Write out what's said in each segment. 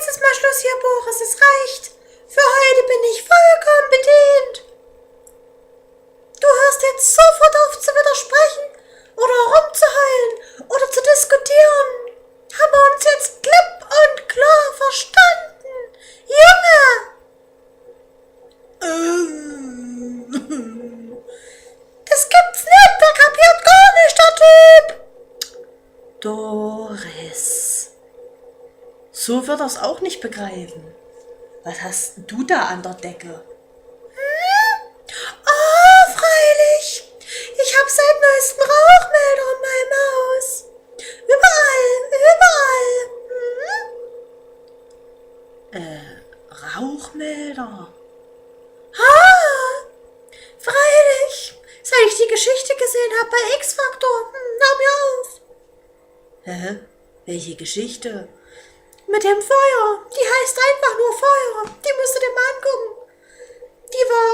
jetzt ist mal Schluss hier, Boris, es reicht. Für heute bin ich vollkommen bedient. Du hörst jetzt sofort auf zu widersprechen oder rumzuheulen oder zu diskutieren. Haben wir uns jetzt klipp und klar verstanden? Junge! Das gibt's nicht, der kapiert gar nicht, der Typ. Doris, so wird er's auch nicht begreifen. Was hast denn du da an der Decke? Oh, freilich. Ich hab seit neuestem Rauchmelder in meinem Haus. Überall. Rauchmelder? Freilich. Seit ich die Geschichte gesehen habe bei X-Factor. Hör mir auf. Hä? Welche Geschichte? Mit dem Feuer. Die heißt einfach nur Feuer. Die musst du dir mal angucken. Die war,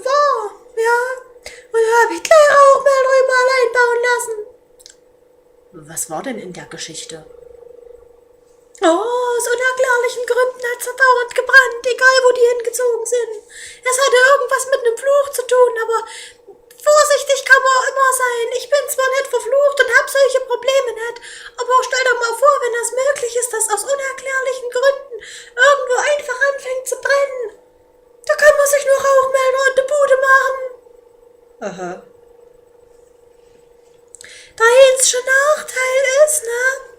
wahr. Ja. Und da habe ich gleich Rauchmelder überall einbauen lassen. Was war denn in der Geschichte? Oh, aus unerklärlichen Gründen hat's dauernd gebrannt, egal wo die hingezogen sind. Es hatte irgendwas mit einem Fluch zu tun, aber vorsichtig kann man immer sein. Ich bin zwar nicht verflucht und hab solche Probleme nicht, aber stell dir mal vor, wenn das möglich ist, dass aus unerklärlichen Gründen irgendwo einfach anfängt zu brennen. Da kann man sich nur Rauchmelder in die Bude machen. Aha. Der einzige Nachteil ist, ne?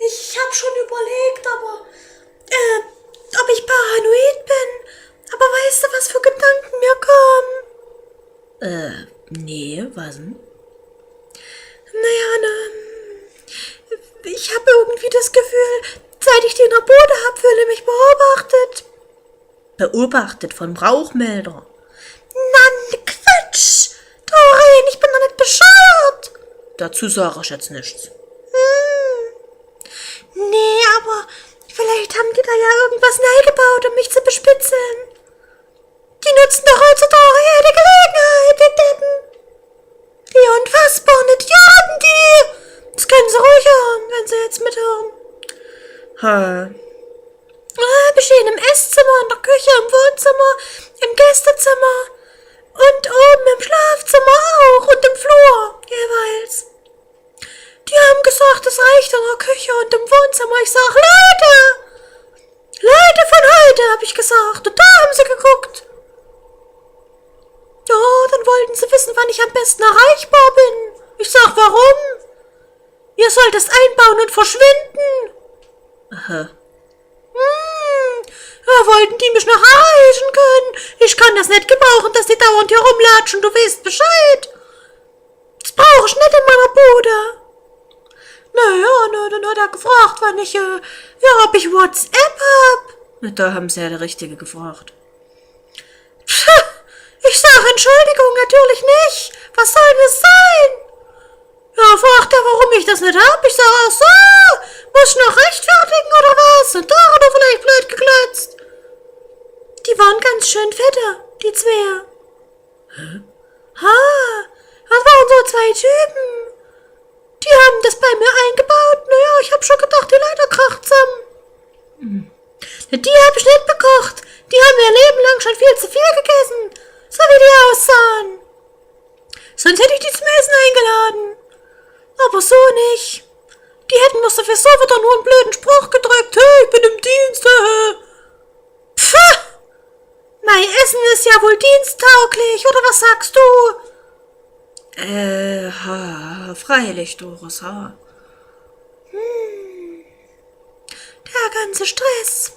Ich hab schon überlegt, aber, ob ich paranoid bin. Aber weißt du, was für Gedanken mir kommen? Nee, was denn? Naja, ne, ich hab irgendwie das Gefühl, seit ich die in der Bude hab, fühle ich mich beobachtet. Beobachtet vom Rauchmelder? Na, Quatsch! Doreen, ich bin doch nicht bescheuert! Dazu sage ich jetzt nichts. Nee, aber vielleicht haben die da ja irgendwas neigebaut, um mich zu bespitzeln. Die nutzen doch heutzutage jede Gelegenheit, die Deppen. Die unfassbaren Idioten, die. Das können sie ruhig hören, wenn sie jetzt mithören. Bestehen im Esszimmer, in der Küche, im Wohnzimmer, im Gästezimmer und oben im Schlafzimmer auch und im Flur jeweils. Die haben gesagt, es reicht in der Küche und im Wohnzimmer. Ich sag, Leute von heute, hab ich gesagt. Und da haben sie geguckt. Ja, dann wollten sie wissen, wann ich am besten erreichbar bin. Ich sag, warum? Ihr sollt es einbauen und verschwinden. Aha. Ja, wollten die mich noch erreichen können. Ich kann das nicht gebrauchen, dass die dauernd hier rumlatschen. Du weißt Bescheid. Das brauche ich nicht in meiner Bude. Naja, dann hat er gefragt, wann ich, ob ich WhatsApp hab. Da haben sie ja der Richtige gefragt. Ich sag Entschuldigung, natürlich nicht. Was soll das sein? Ja, fragt er, warum ich das nicht hab. Ich sag, ach so, muss ich noch rechtfertigen oder was? Und da hat er vielleicht blöd geklotzt. Die waren ganz schön fette, die zwei. Das waren so zwei Typen. Die haben das bei mir eingebaut. Naja, ich hab schon gedacht, die Leiter kracht zusammen. Die hab ich nicht bekocht. Die haben ihr Leben lang schon viel zu viel gegessen. So wie die aussahen. Sonst hätte ich die zum Essen eingeladen. Aber so nicht. Die hätten mir sowieso wieder nur einen blöden Spruch gedrückt. Hey, ich bin im Dienst. Pfff. Mein Essen ist ja wohl diensttauglich, oder was sagst du? Freilich, Doris, ha. Der ganze Stress.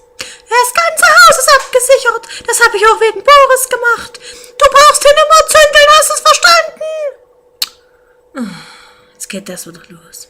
Das ganze Haus ist abgesichert. Das habe ich auch wegen Boris gemacht. Du brauchst hier nicht mehr zündeln, hast du es verstanden? Jetzt geht das wieder los.